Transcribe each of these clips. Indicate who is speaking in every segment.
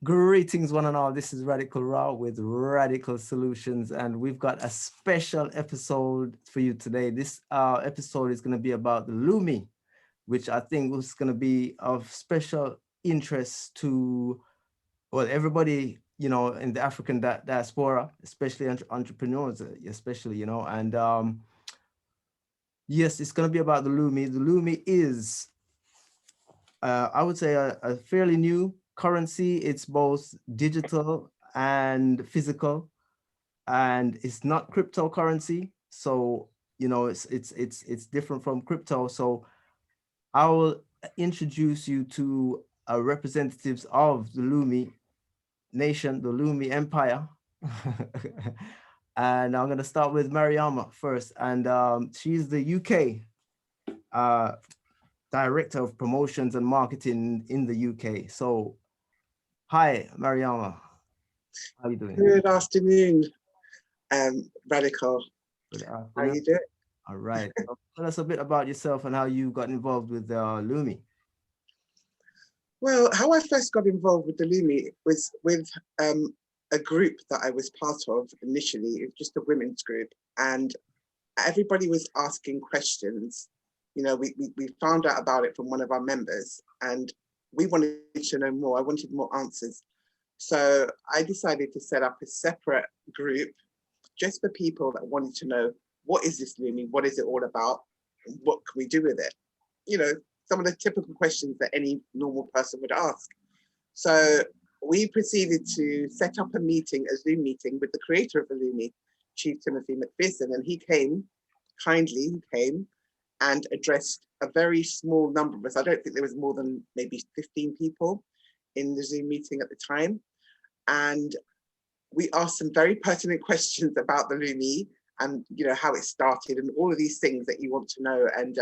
Speaker 1: Greetings, one and all. This is Radikal Ra with Radical Solutions, and we've got a special episode for you today. This episode is going to be about the Lumi, which I think was going to be of special interest to, well, everybody, in the African diaspora, especially entrepreneurs, especially, and yes, it's going to be about the Lumi. The Lumi is, I would say, a fairly new currency. It's both digital and physical, and it's not cryptocurrency. So it's different from crypto. So I will introduce you to representatives of the Lumi nation, the Lumi Empire. And I'm going to start with Mariama first, and she's the UK Director of Promotions and Marketing in the UK. So, hi, Mariama. How are you doing?
Speaker 2: Good afternoon, Radikal.
Speaker 1: Good afternoon.
Speaker 2: How you doing?
Speaker 1: All right. So tell us a bit about yourself and how you got involved with Lumi.
Speaker 2: Well, how I first got involved with the Lumi was with a group that I was part of initially. It was just a women's group, and everybody was asking questions. You know, we found out about it from one of our members, and we wanted to know more. I wanted more answers. So I decided to set up a separate group just for people that wanted to know, what is this Lumi? What is it all about? What can we do with it? You know, some of the typical questions that any normal person would ask. So we proceeded to set up a meeting, a Zoom meeting with the creator of the Lumi, Chief Timothy McPherson, and he kindly came and addressed a very small number of us. I don't think there was more than maybe 15 people in the Zoom meeting at the time. And we asked some very pertinent questions about the Lumi and, you know, how it started and all of these things that you want to know, and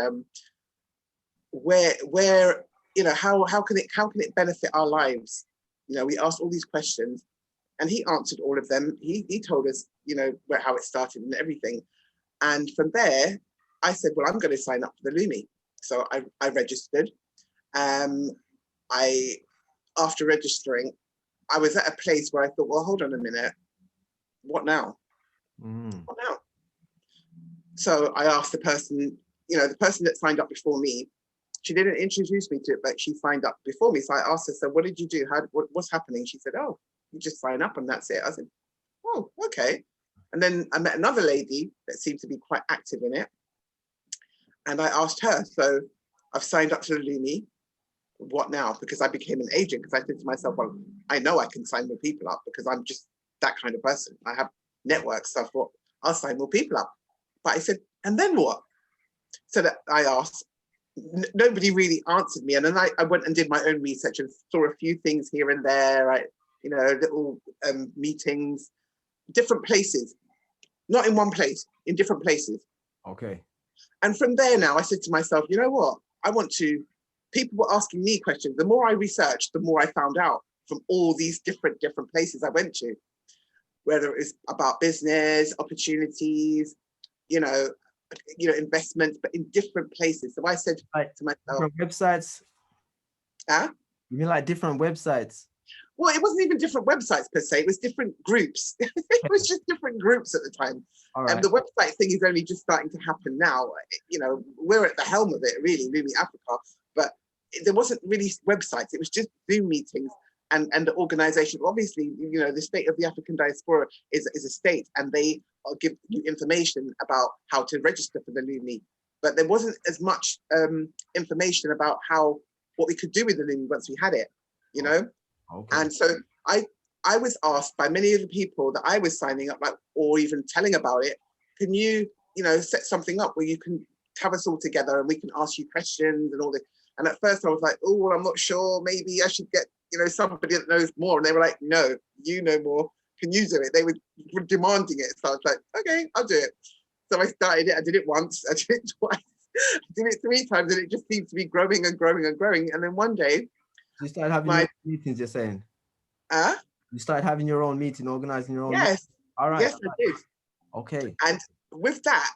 Speaker 2: where you know, how can it benefit our lives? You know, we asked all these questions and he answered all of them. He told us, you know, how it started and everything. And from there, I said, well, I'm going to sign up for the Lumi. So I registered. After registering, I was at a place where I thought, well, hold on a minute. What now? What now? So I asked the person, you know, the person that signed up before me, she didn't introduce me to it, but she signed up before me. So I asked her, so what did you do? What's happening? She said, oh, you just sign up and that's it. I said, oh, okay. And then I met another lady that seemed to be quite active in it. And I asked her, so I've signed up to the Lumi, what now? Because I became an agent, because I said to myself, well, I know I can sign more people up because I'm just that kind of person. I have networks, so I thought I'll sign more people up. But I said, and then what? So that I asked, nobody really answered me. And then I went and did my own research and saw a few things here and there, you know, little meetings, different places, not in one place, in different places.
Speaker 1: Okay.
Speaker 2: And from there now, I said to myself, you know what? People were asking me questions. The more I researched, the more I found out from all these different places I went to, whether it was about business, opportunities, you know, investments, but in different places. So I said to myself,
Speaker 1: different websites. You mean like different websites?
Speaker 2: Well, it wasn't even different websites per se. It was different groups. It was just different groups at the time. Right. And the website thing is only just starting to happen now. You know, we're at the helm of it, really, Lumi Africa. But there wasn't really websites. It was just Zoom meetings and the organization. Obviously, you know, the state of the African diaspora is a state, and they give you information about how to register for the Lumi. But there wasn't as much information about what we could do with the Lumi once we had it, you know? Okay. And so I was asked by many of the people that I was signing up, or even telling about it, can you know, set something up where you can have us all together and we can ask you questions and all this. And at first I was like, oh, well, I'm not sure. Maybe I should get, you know, somebody that knows more. And they were like, no, you know more. Can you do it? They were demanding it. So I was like, okay, I'll do it. So I started it. I did it once. I did it twice. I did it 3 times, and it just seemed to be growing and growing and growing. And then one day,
Speaker 1: you started having your own meetings, you're saying? You started having your own meeting, organizing your own
Speaker 2: Yes.
Speaker 1: meeting. All right.
Speaker 2: Yes, I did.
Speaker 1: Okay.
Speaker 2: And with that,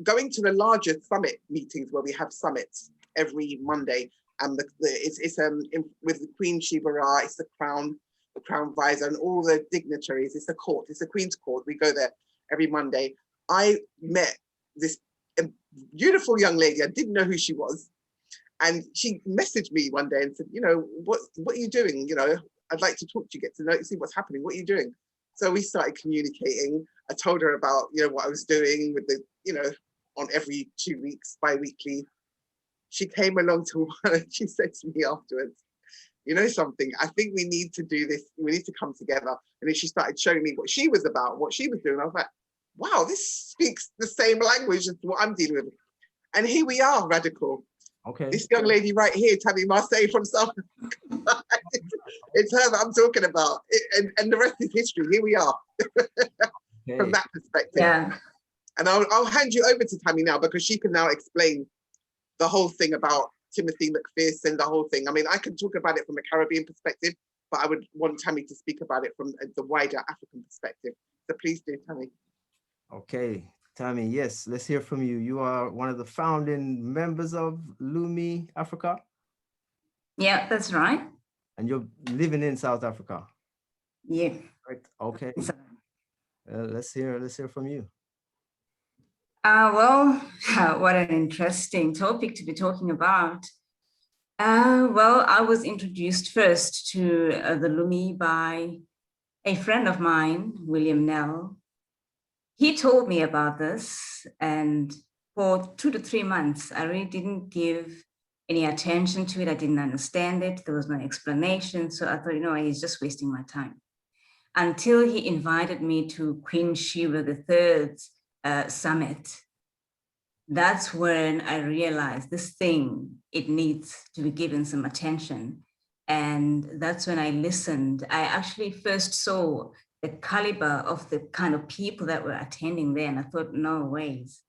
Speaker 2: going to the larger summit meetings where we have summits every Monday, and it's with the Queen Sheba Ra, it's the Crown Crown Visor and all the dignitaries. It's a court, it's the Queen's Court. We go there every Monday. I met this beautiful young lady. I didn't know who she was. And she messaged me one day and said, you know, what are you doing? You know, I'd like to talk to you, get to know, see what's happening. What are you doing? So we started communicating. I told her about, you know, what I was doing with the, you know, on every 2 weeks, bi-weekly. She came along to one and she said to me afterwards, you know something, I think we need to do this. We need to come together. And then she started showing me what she was about, what she was doing. I was like, wow, this speaks the same language as what I'm dealing with. And here we are, Radical.
Speaker 1: Okay.
Speaker 2: This young lady right here, Tammy Marseille from South Africa, it's her that I'm talking about. And the rest is history. Here we are from that perspective.
Speaker 3: Yeah.
Speaker 2: And I'll hand you over to Tammy now, because she can now explain the whole thing about Timothy McPherson and the whole thing. I mean, I can talk about it from a Caribbean perspective, but I would want Tammy to speak about it from the wider African perspective. So please do, Tammy.
Speaker 1: Okay, Tammy, yes, let's hear from you. You are one of the founding members of Lumi Africa.
Speaker 3: Yeah, that's right.
Speaker 1: And you're living in South Africa.
Speaker 3: Yeah.
Speaker 1: Right. Okay. Let's hear from you.
Speaker 3: Well, what an interesting topic to be talking about. Well, I was introduced first to the Lumi by a friend of mine, William Nell. He told me about this, and for 2 to 3 months, I really didn't give any attention to it. I didn't understand it. There was no explanation. So I thought, you know, he's just wasting my time. Until he invited me to Queen Sheba III's summit. That's when I realized this thing, it needs to be given some attention. And that's when I listened. I actually first saw the caliber of the kind of people that were attending there. And I thought, no ways.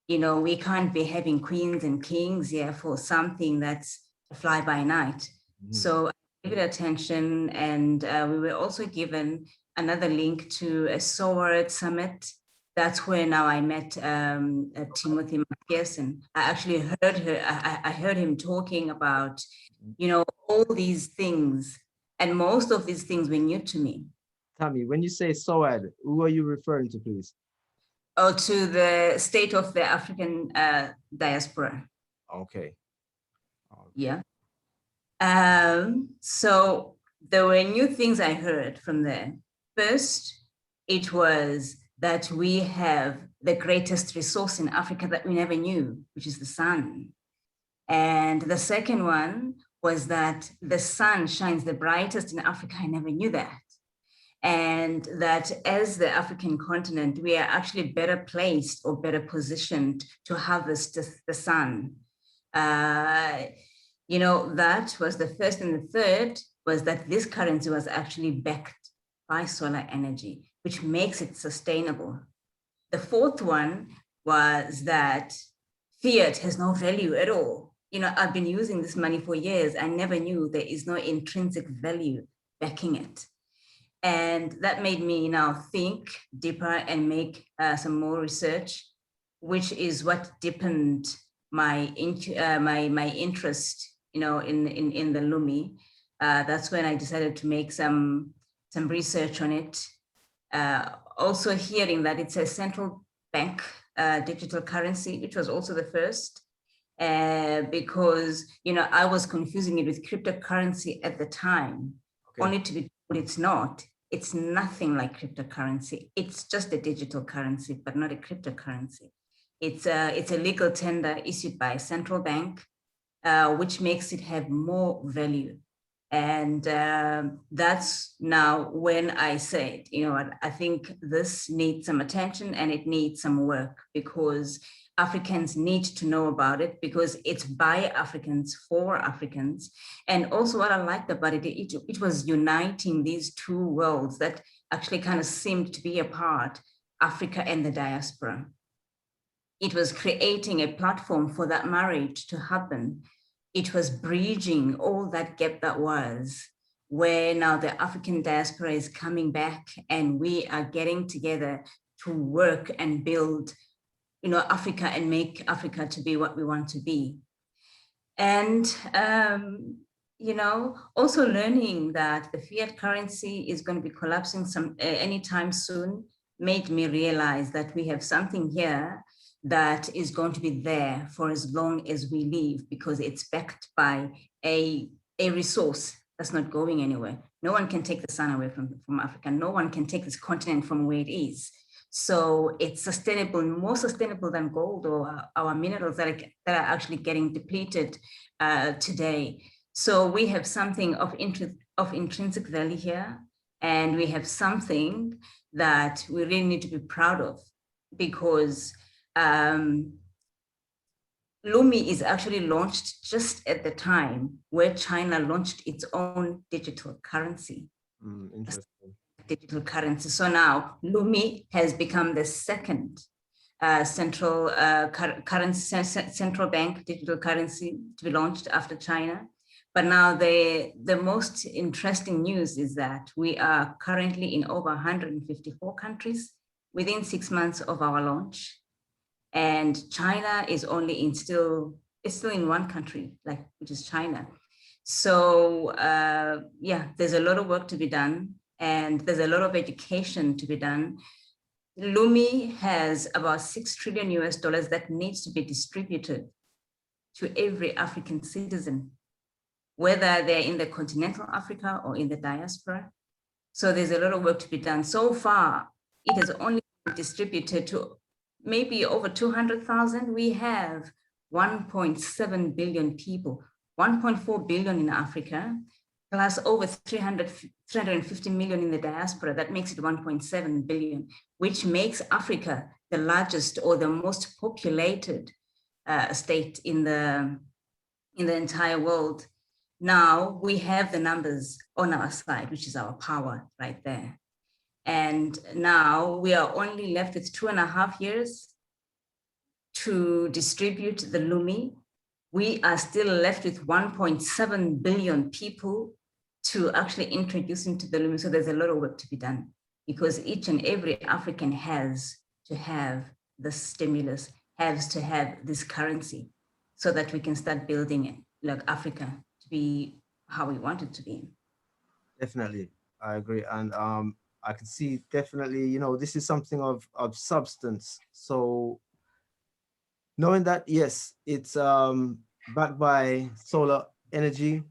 Speaker 3: You know, we can't be having queens and kings here for something that's a fly by night. So I gave it attention, and we were also given another link to a SOAR summit. That's where now I met Timothy McPherson. I actually heard I heard him talking about, you know, all these things, and most of these things were new to me.
Speaker 1: Tammy, when you say SOAD, who are you referring to, please?
Speaker 3: Oh, to the state of the African diaspora.
Speaker 1: Okay.
Speaker 3: Yeah. So there were new things I heard from there. First, it was that we have the greatest resource in Africa that we never knew, which is the sun. And the second one was that the sun shines the brightest in Africa. I never knew that. And that as the African continent, we are actually better placed or better positioned to harvest the sun. You know, that was the first. And the third was that this currency was actually backed by solar energy, which makes it sustainable. The fourth one was that fiat has no value at all. You know, I've been using this money for years. I never knew there is no intrinsic value backing it. And that made me now think deeper and make some more research, which is what deepened my interest, you know, in the Lumi. That's when I decided to make some research on it. Also hearing that it's a central bank digital currency, which was also the first, because, you know, I was confusing it with cryptocurrency at the time, only to be told it's not. It's nothing like cryptocurrency. It's just a digital currency, but not a cryptocurrency. It's a legal tender issued by a central bank, which makes it have more value. And that's now when I said, you know, I think this needs some attention and it needs some work, because Africans need to know about it, because it's by Africans for Africans. And also what I liked about it, it was uniting these two worlds that actually kind of seemed to be apart, Africa and the diaspora. It was creating a platform for that marriage to happen. It was bridging all that gap that was, where now the African diaspora is coming back and we are getting together to work and build, you know, Africa and make Africa to be what we want to be. And you know, also learning that the fiat currency is going to be collapsing anytime soon made me realize that we have something here that is going to be there for as long as we live, because it's backed by a resource that's not going anywhere. No one can take the sun away from Africa. No one can take this continent from where it is. So it's sustainable, more sustainable than gold or our minerals that are actually getting depleted today. So we have something of intrinsic value here, and we have something that we really need to be proud of, because Lumi is actually launched just at the time where China launched its own digital currency.
Speaker 1: Interesting.
Speaker 3: Digital currency. So now Lumi has become the second central bank digital currency to be launched after China. But now the most interesting news is that we are currently in over 154 countries within 6 months of our launch. And China is only still in one country, which is China. So yeah, there's a lot of work to be done, and there's a lot of education to be done. Lumi has about $6 trillion that needs to be distributed to every African citizen, whether they're in the continental Africa or in the diaspora. So there's a lot of work to be done. So far, it has only been distributed to maybe over 200,000. We have 1.7 billion people, 1.4 billion in Africa, plus over 350 million in the diaspora. That makes it 1.7 billion, which makes Africa the largest or the most populated state in the entire world. Now we have the numbers on our side, which is our power right there. And now we are only left with 2.5 years to distribute the Lumi. We are still left with 1.7 billion people to actually introduce into the Lumi. So there's a lot of work to be done, because each and every African has to have the stimulus, has to have this currency, so that we can start building it, like Africa to be how we want it to be.
Speaker 1: Definitely, I agree. And I can see definitely, you know, this is something of substance. So knowing that, yes, it's backed by solar energy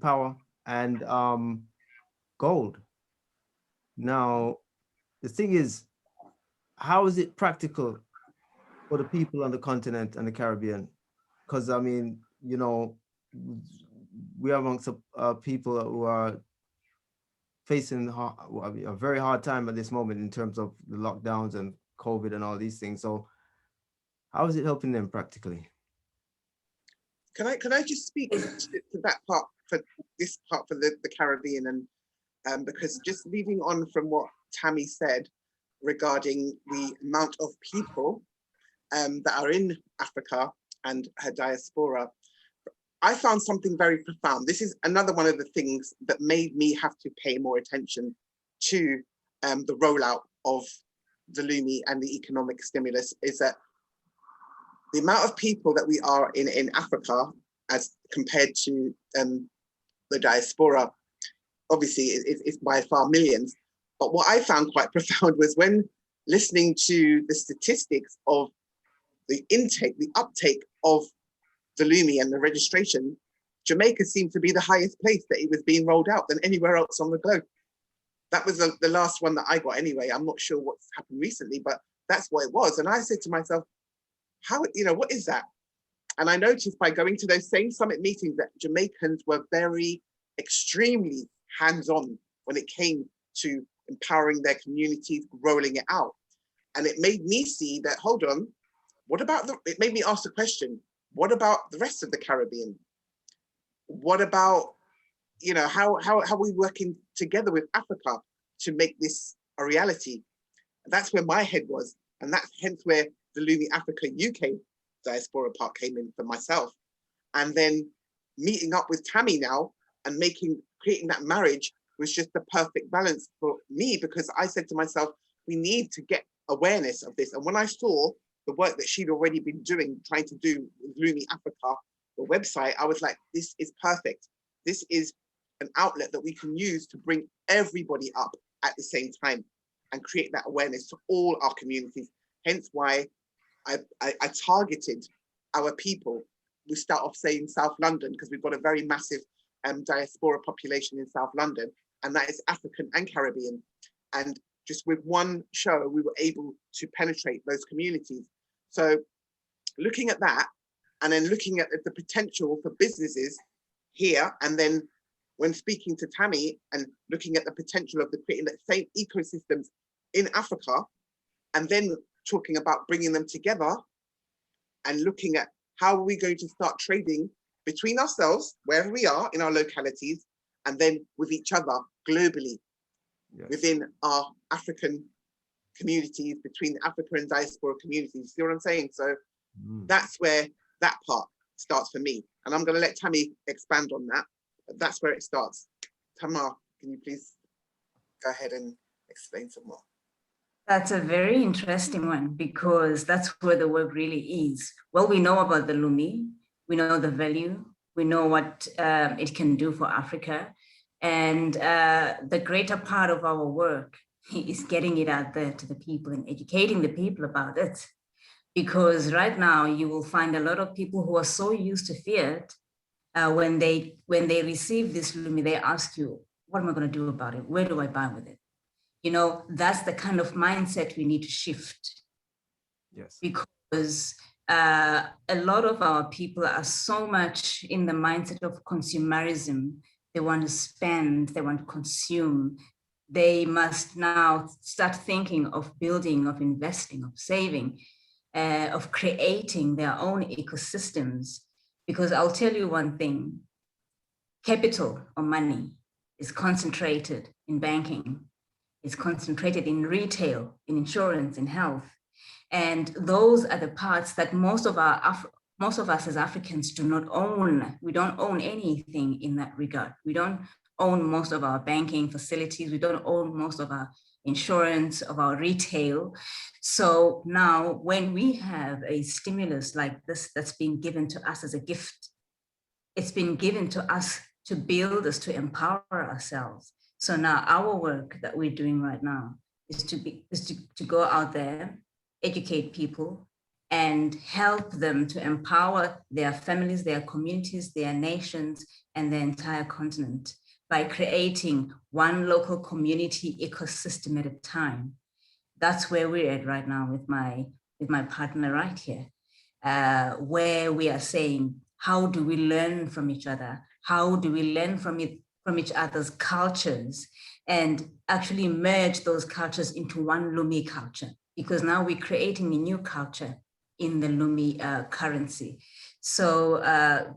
Speaker 1: power, and gold. Now, the thing is, how is it practical for the people on the continent and the Caribbean? Because I mean, you know, we are amongst people who are facing a very hard time at this moment in terms of the lockdowns and COVID and all these things. So how is it helping them practically?
Speaker 2: Can I just speak to that part, for this part, for the Caribbean, and because just leading on from what Tammy said regarding the amount of people that are in Africa and her diaspora, I found something very profound. This is another one of the things that made me have to pay more attention to the rollout of the Lumi and the economic stimulus, is that the amount of people that we are in Africa as compared to the diaspora, obviously it's by far millions. But what I found quite profound was when listening to the statistics of the uptake of the Lumi and the registration, Jamaica seemed to be the highest place that it was being rolled out than anywhere else on the globe. That was the last one that I got anyway. I'm not sure what's happened recently, but that's what it was. And I said to myself, how, you know, what is that? And I noticed by going to those same summit meetings that Jamaicans were very extremely hands-on when it came to empowering their communities, rolling it out. And it made me see that, hold on, what about it made me ask the question, what about the rest of the Caribbean? What about, you know, how are we working together with Africa to make this a reality? And that's where my head was. And that's hence where the Lumi Africa UK diaspora part came in for myself. And then meeting up with Tammy now and creating that marriage was just the perfect balance for me, because I said to myself, we need to get awareness of this. And when I saw the work that she'd already been doing, trying to do with Lumi Africa, the website, I was like, this is perfect. This is an outlet that we can use to bring everybody up at the same time and create that awareness to all our communities. Hence why I targeted our people. We start off saying South London because we've got a very massive diaspora population in South London, and that is African and Caribbean. And just with one show, we were able to penetrate those communities. So looking at that, and then looking at the potential for businesses here, and then when speaking to Tammy and looking at the potential of creating the same ecosystems in Africa, and then talking about bringing them together and looking at how are we going to start trading between ourselves, wherever we are in our localities, and then with each other globally, yes, within our African communities, between the African and diaspora communities. See what I'm saying? So that's where that part starts for me. And I'm going to let Tammy expand on that. But that's where it starts. Tamar, can you please go ahead and explain some more?
Speaker 3: That's a very interesting one, because that's where the work really is. Well, we know about the Lumi, we know the value, we know what it can do for Africa. And the greater part of our work is getting it out there to the people and educating the people about it. Because right now you will find a lot of people who are so used to Fiat, when they receive this Lumi, they ask you, what am I going to do about it? Where do I buy with it? You know, that's the kind of mindset we need to shift. Yes. Because a lot of our people are so much in the mindset of consumerism. They want to spend, they want to consume. They must now start thinking of building, of investing, of saving, of creating their own ecosystems. Because I'll tell you one thing, capital or money is concentrated in banking. It's concentrated in retail, in insurance, in health. And those are the parts that most of us as Africans do not own. We don't own anything in that regard. We don't own most of our banking facilities. We don't own most of our insurance, of our retail. So now when we have a stimulus like this that's been given to us as a gift, it's been given to us to build us, to empower ourselves. So now our work that we're doing right now is to go out there, educate people, and help them to empower their families, their communities, their nations, and the entire continent by creating one local community ecosystem at a time. That's where we're at right now with my partner right here, where we are saying, how do we learn from each other? How do we learn from each other's cultures and actually merge those cultures into one Lumi culture? Because now we're creating a new culture in the Lumi currency. So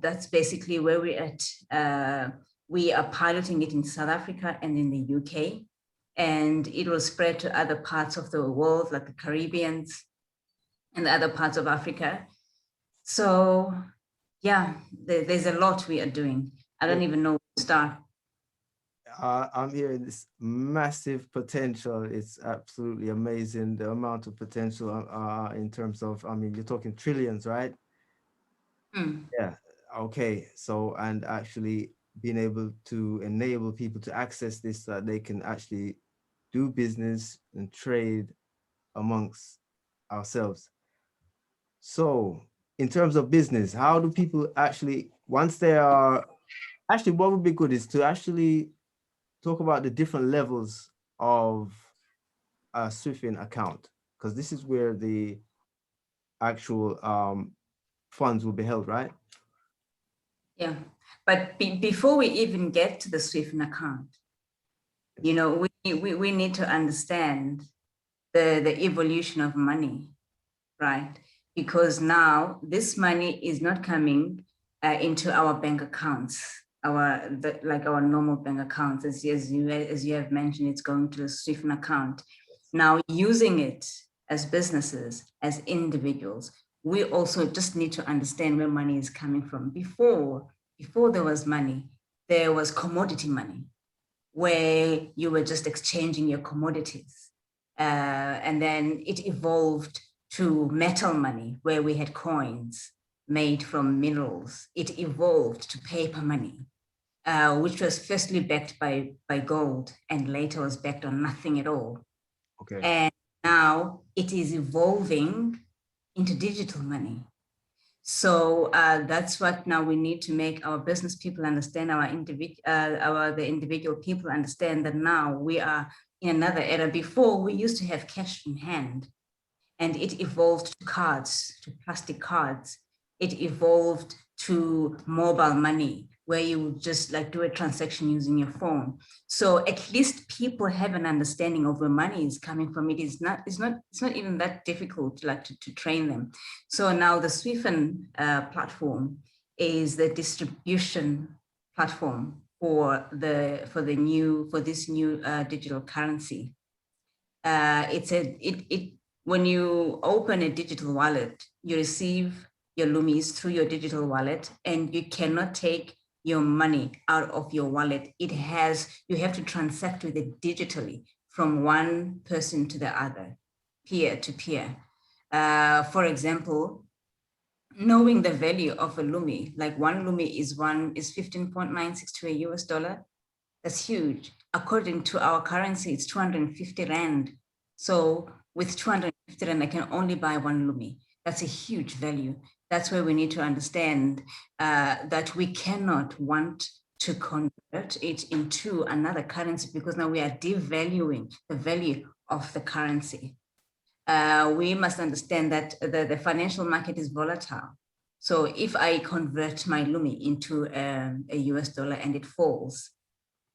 Speaker 3: that's basically where we're at. We are piloting it in South Africa and in the UK, and it will spread to other parts of the world, like the Caribbean and other parts of Africa. So yeah, there's a lot we are doing. I don't even know where to start.
Speaker 1: I'm hearing this massive potential. It's absolutely amazing, the amount of potential in terms of, I mean, you're talking trillions, right? Yeah, okay. So, and actually being able to enable people to access this, so that they can actually do business and trade amongst ourselves. So in terms of business, how do people actually, once they are, actually what would be good is to actually talk about the different levels of a Swifin account, because this is where the actual funds will be held, right?
Speaker 3: Yeah, but before we even get to the Swifin account, you know, we need to understand the evolution of money, right? Because now this money is not coming into our bank accounts, like our normal bank accounts, as you have mentioned, it's going to the Swifin account. Now using it as businesses, as individuals, we also just need to understand where money is coming from. Before there was money, there was commodity money, where you were just exchanging your commodities. And then it evolved to metal money, where we had coins. made from minerals. It evolved to paper money, which was firstly backed by gold and later was backed on nothing at all.
Speaker 1: Okay.
Speaker 3: And now it is evolving into digital money. So that's what now we need to make our business people understand, the individual people understand that now we are in another era. Before, we used to have cash in hand, and it evolved to cards, to plastic cards. It evolved to mobile money, where you just like do a transaction using your phone. So at least people have an understanding of where money is coming from. It's not even that difficult to train them. So now the Swifen platform is the distribution platform for this new digital currency. When you open a digital wallet, you receive your Lumis through your digital wallet, and you cannot take your money out of your wallet. You have to transact with it digitally from one person to the other, peer to peer. For example, knowing the value of a Lumi, like one Lumi is 15.96 to a US dollar. That's huge. According to our currency, it's 250 Rand. So with 250 Rand, I can only buy one Lumi. That's a huge value. That's where we need to understand that we cannot want to convert it into another currency, because now we are devaluing the value of the currency. We must understand that the financial market is volatile. So if I convert my Lumi into a US dollar and it falls,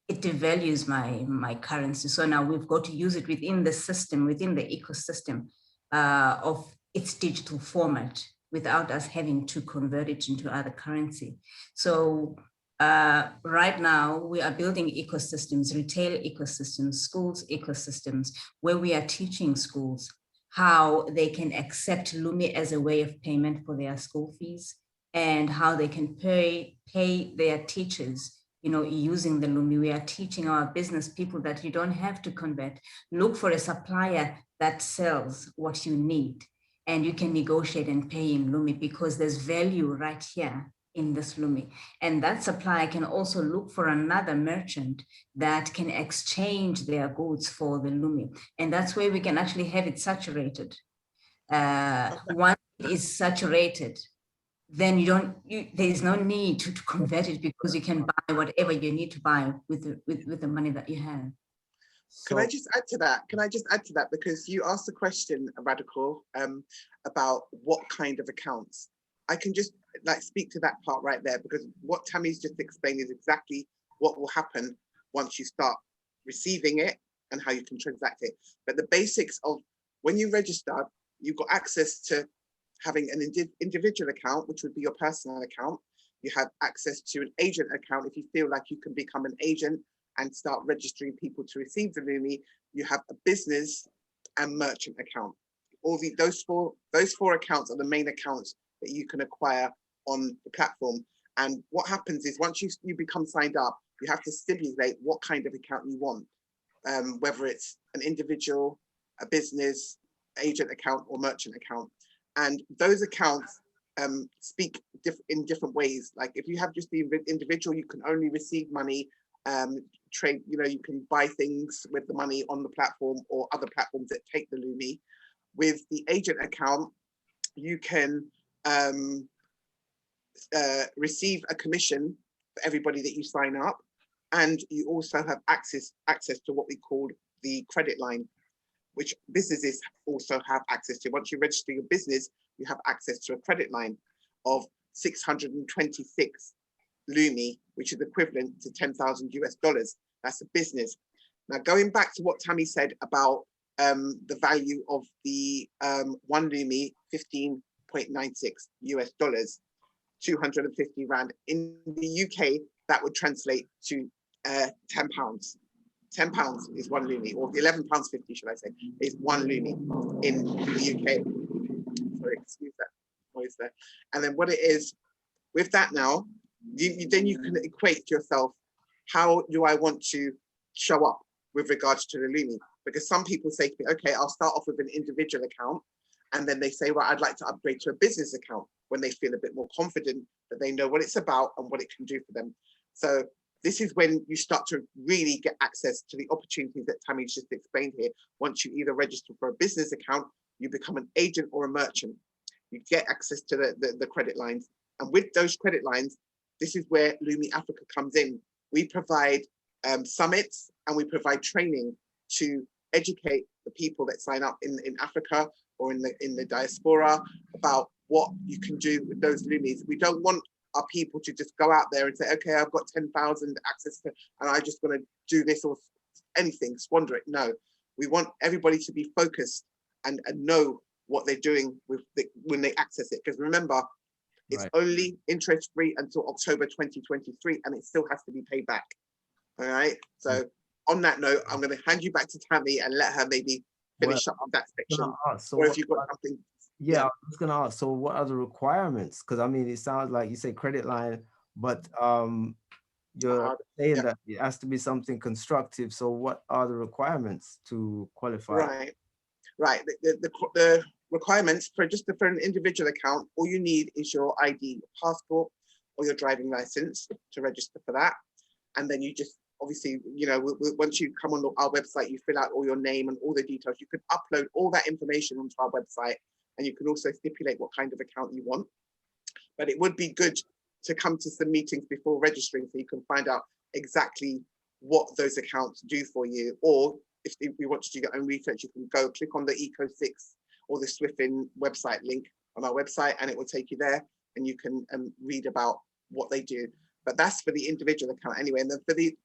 Speaker 3: it devalues my currency. So now we've got to use it within the system, within the ecosystem of its digital format, without us having to convert it into other currency. So right now we are building ecosystems, retail ecosystems, schools ecosystems, where we are teaching schools how they can accept Lumi as a way of payment for their school fees, and how they can pay their teachers, using the Lumi. We are teaching our business people that you don't have to convert. Look for a supplier that sells what you need, and you can negotiate and pay in Lumi, because there's value right here in this Lumi. And that supplier can also look for another merchant that can exchange their goods for the Lumi. And that's where we can actually have it saturated. Once it is saturated, then there's no need to convert it, because you can buy whatever you need to buy with the money that you have.
Speaker 2: Can I just add to that? Because you asked the question, Radikal, about what kind of accounts. I can just speak to that part right there, because what Tammy's just explained is exactly what will happen once you start receiving it and how you can transact it. But the basics of when you register, you've got access to having an individual account, which would be your personal account. You have access to an agent account if you feel like you can become an agent and start registering people to receive the Lumi. You have a business and merchant account. Those four accounts are the main accounts that you can acquire on the platform. And what happens is, once you become signed up, you have to stipulate what kind of account you want, whether it's an individual, a business, agent account, or merchant account. And those accounts speak in different ways. Like if you have just the individual, you can only receive money, trade, you can buy things with the money on the platform or other platforms that take the Lumi. With the agent account, you can receive a commission for everybody that you sign up. And you also have access to what we call the credit line, which businesses also have access to. Once you register your business, you have access to a credit line of 626 Lumi, which is equivalent to 10,000 US dollars. That's a business. Now, going back to what Tammy said about the value of the one Lumi, 15.96 US dollars, 250 Rand. In the UK, that would translate to £10. £10 is one Lumi, or £11.50, should I say, is one Lumi in the UK. Sorry, excuse that noise there. And then what it is, with that now, then you can equate to yourself, how do I want to show up with regards to the Lumi? Because some people say to me, okay, I'll start off with an individual account. And then they say, well, I'd like to upgrade to a business account. when they feel a bit more confident that they know what it's about and what it can do for them. So this is when you start to really get access to the opportunities that Tammy's just explained here. Once you either register for a business account, you become an agent or a merchant. You get access to the credit lines. And with those credit lines, this is where Lumi Africa comes in. We provide summits and we provide training to educate the people that sign up in Africa or in the diaspora about what you can do with those Lumis. We don't want our people to just go out there and say, okay, I've got 10,000 access to, and I just want to do this or anything, squander it. No, we want everybody to be focused and know what they're doing with when they access it. Because remember, it's only interest free until October 2023, and it still has to be paid back. All right. So on that note, I'm going to hand you back to Tammy and let her maybe finish up with that section. Or if you've got something.
Speaker 1: Yeah, I was going to ask, so what are the requirements? Because I mean, it sounds like you say credit line, but you're saying that it has to be something constructive. So what are the requirements to qualify?
Speaker 2: Right. The requirements for an individual account, all you need is your ID, passport or your driving license to register for that. And then you just, obviously, you know, once you come on our website, you fill out all your name and all the details. You can upload all that information onto our website, and you can also stipulate what kind of account you want. But it would be good to come to some meetings before registering so you can find out exactly what those accounts do for you. Or if you want to do your own research, you can go click on the Eco6 or the Swifin website link on our website, and it will take you there and you can read about what they do. But that's for the individual account anyway. And then for the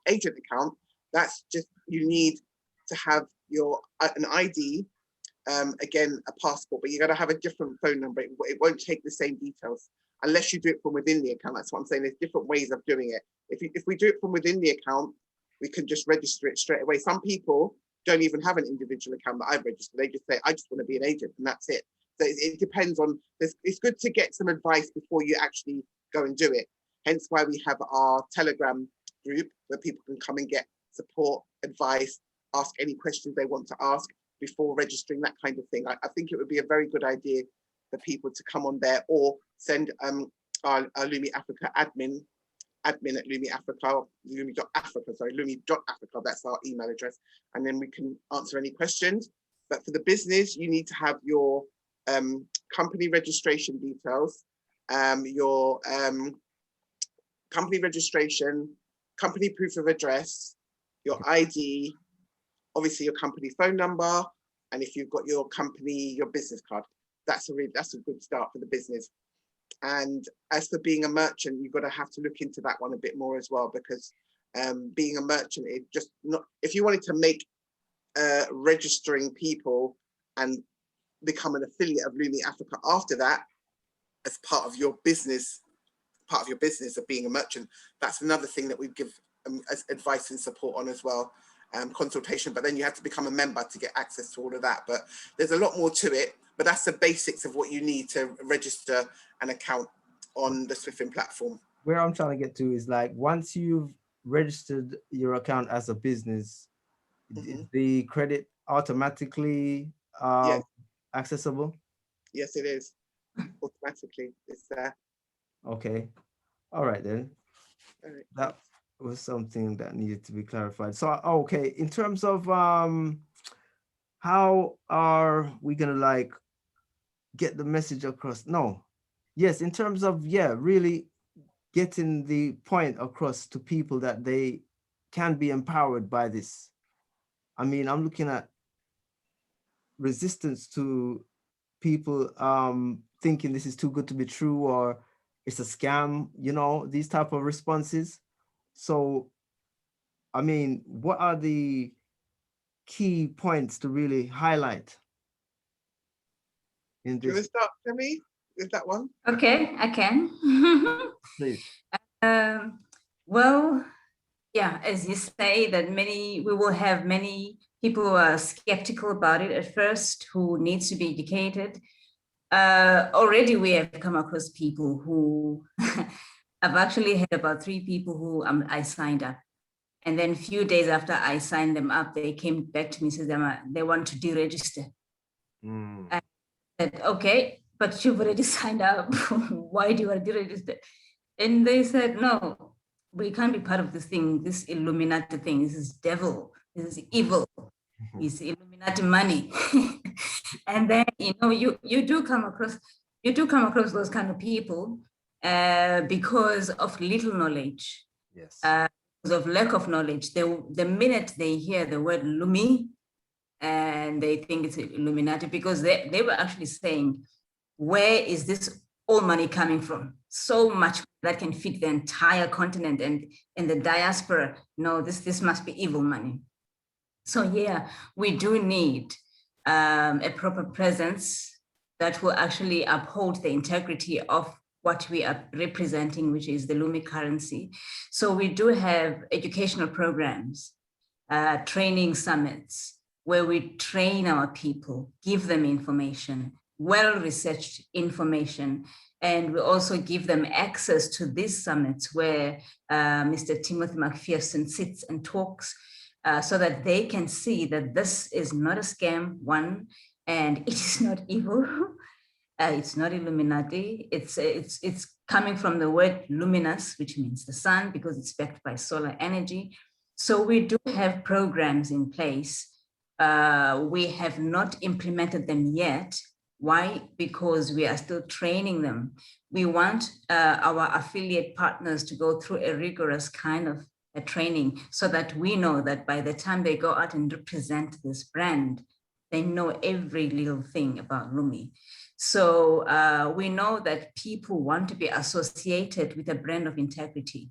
Speaker 2: agent account, that's just, you need to have an ID, again, a passport, but you got to have a different phone number. It won't take the same details unless you do it from within the account. That's what I'm saying. There's different ways of doing it. If we do it from within the account, we can just register it straight away. Some people don't even have an individual account that I've registered. They just say, I just want to be an agent, and that's it. So it depends on this. It's good to get some advice before you actually go and do it. Hence why we have our Telegram group where people can come and get support, advice, ask any questions they want to ask before registering, that kind of thing. I think it would be a very good idea for people to come on there or send our Lumi Africa admin at Lumi Africa, Lumi.Africa, that's our email address. And then we can answer any questions. But for the business, you need to have your company registration details, your company registration, company proof of address, your ID, obviously your company phone number, and if you've got your company, your business card. That's a good start for the business. And as for being a merchant, you've got to have to look into that one a bit more as well, because being a merchant, it just not, if you wanted to make registering people and become an affiliate of Lumi Africa after that, as part of your business of being a merchant, that's another thing that we give as advice and support on as well, consultation. But then you have to become a member to get access to all of that. But there's a lot more to it, but that's the basics of what you need to register an account on the Swifin platform.
Speaker 1: Where I'm trying to get to is, like, once you've registered your account as a business, is the credit automatically accessible?
Speaker 2: Yes, it is. Automatically, it's there.
Speaker 1: Okay. All right then.
Speaker 2: All right.
Speaker 1: That was something that needed to be clarified. So, okay, in terms of how are we gonna, like, get the message across? No. Yes, in terms of, really getting the point across to people that they can be empowered by this. I mean, I'm looking at resistance to people thinking this is too good to be true, or it's a scam, you know, these type of responses. So, I mean, what are the key points to really highlight in
Speaker 2: Do you want
Speaker 1: this?
Speaker 2: to start, Tammy, with that one?
Speaker 3: Okay, I can.
Speaker 1: Please.
Speaker 3: Well, yeah, as you say, that we will have many people who are skeptical about it at first, who needs to be educated. Already we have come across people who I've actually had about 3 people who I signed up. And then a few days after I signed them up, they came back to me and said they want to deregister. I said, okay, but you've already signed up. Why do you want to register? And they said, no, we can't be part of this thing, this Illuminati thing. This is devil, this is evil, it's Illuminati money. And then, you do come across those kind of people because of little knowledge.
Speaker 1: Yes.
Speaker 3: Because of lack of knowledge. The minute they hear the word Lumi, and they think it's Illuminati, because they were actually saying, where is this all money coming from? So much that can feed the entire continent and the diaspora. No, this must be evil money. So yeah, we do need a proper presence that will actually uphold the integrity of what we are representing, which is the Lumi currency. So we do have educational programs, training summits, where we train our people, give them information, well-researched information, and we also give them access to these summits where Mr. Timothy McPherson sits and talks, so that they can see that this is not a scam, one, and it is not evil. It's not Illuminati. It's coming from the word luminous, which means the sun, because it's backed by solar energy. So we do have programs in place. We have not implemented them yet. Why? Because we are still training them. We want our affiliate partners to go through a rigorous kind of a training, so that we know that by the time they go out and represent this brand, they know every little thing about Lumi. So we know that people want to be associated with a brand of integrity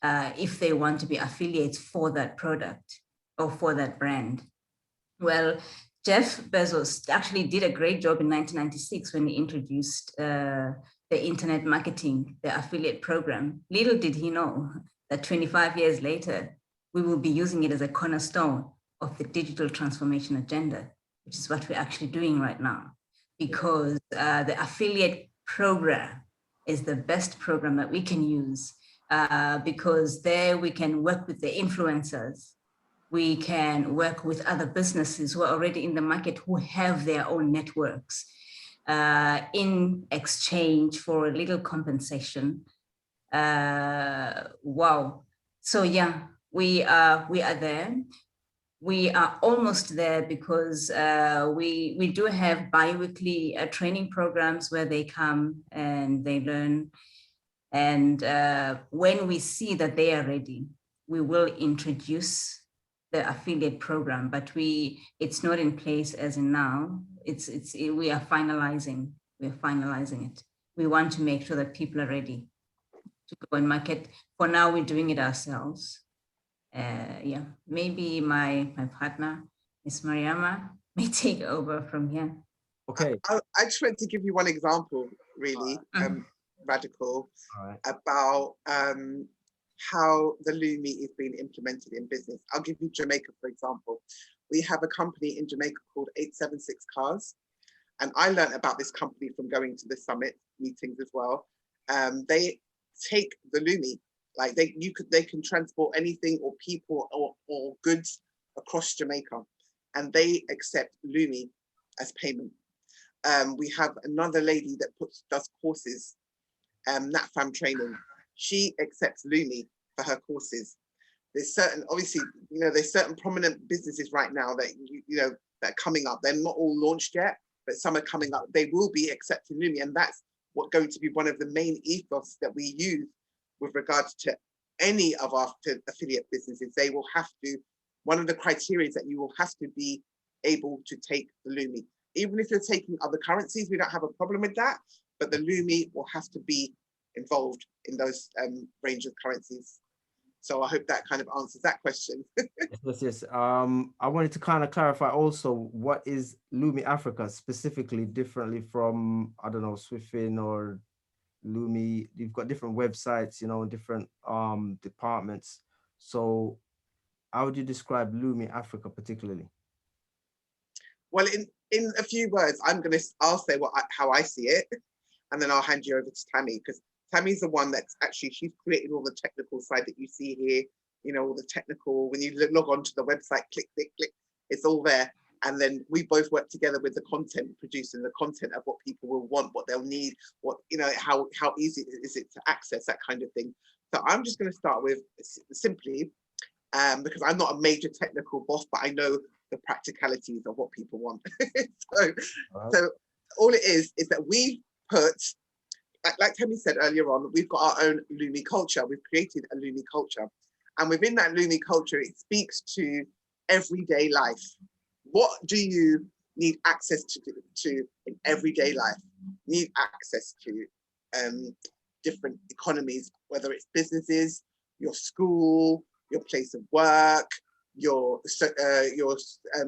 Speaker 3: if they want to be affiliates for that product or for that brand. Well, Jeff Bezos actually did a great job in 1996 when he introduced the internet marketing, the affiliate program. Little did he know that 25 years later, we will be using it as a cornerstone of the digital transformation agenda, which is what we're actually doing right now. Because the affiliate program is the best program that we can use, because there we can work with the influencers. We can work with other businesses who are already in the market, who have their own networks, in exchange for a little compensation. Wow. So yeah, we are there. We are almost there, because we do have bi-weekly training programs where they come and they learn. And when we see that they are ready, we will introduce the affiliate program, but it's not in place as in now. We are finalizing it. We want to make sure that people are ready to go and market. For now, we're doing it ourselves. Yeah, maybe my partner, Miss Mariama, may take over from here.
Speaker 1: Okay.
Speaker 2: I just wanted to give you one example, really, Radikal, about how the Lumi is being implemented in business. I'll give you Jamaica, for example. We have a company in Jamaica called 876 Cars. And I learned about this company from going to the summit meetings as well. They take the Lumi, like they can transport anything or people or goods across Jamaica, and they accept Lumi as payment. We have another lady that does courses, NatFam training. She accepts Lumi for her courses. There's certain, obviously, there's certain prominent businesses right now that that are coming up. They're not all launched yet, but some are coming up. They will be accepting Lumi, and that's what's going to be one of the main ethos that we use with regards to any of our affiliate businesses. They will have to, one of the criteria is that you will have to be able to take the Lumi. Even if you're taking other currencies, we don't have a problem with that, but the Lumi will have to be involved in those range of currencies. So I hope that kind of answers that question.
Speaker 1: Yes. I wanted to kind of clarify also, what is Lumi Africa specifically differently from, I don't know, Swifin or Lumi? You've got different websites, different departments. So how would you describe Lumi Africa particularly?
Speaker 2: Well, in a few words, I'll say how I see it, and then I'll hand you over to Tammy, because Tammy's the one that's actually, she's created all the technical side that you see here, all the technical, when you log on to the website, click, click, click, it's all there. And then we both work together with the content, producing the content of what people will want, what they'll need, what, you know, how easy is it to access, that kind of thing. So I'm just going to start with simply, because I'm not a major technical boss, but I know the practicalities of what people want. So all it is that we put, like Temi said earlier on, we've got our own Lumi culture. We've created a Lumi culture. And within that Lumi culture, it speaks to everyday life. What do you need access to in everyday life? You need access to different economies, whether it's businesses, your school, your place of work, your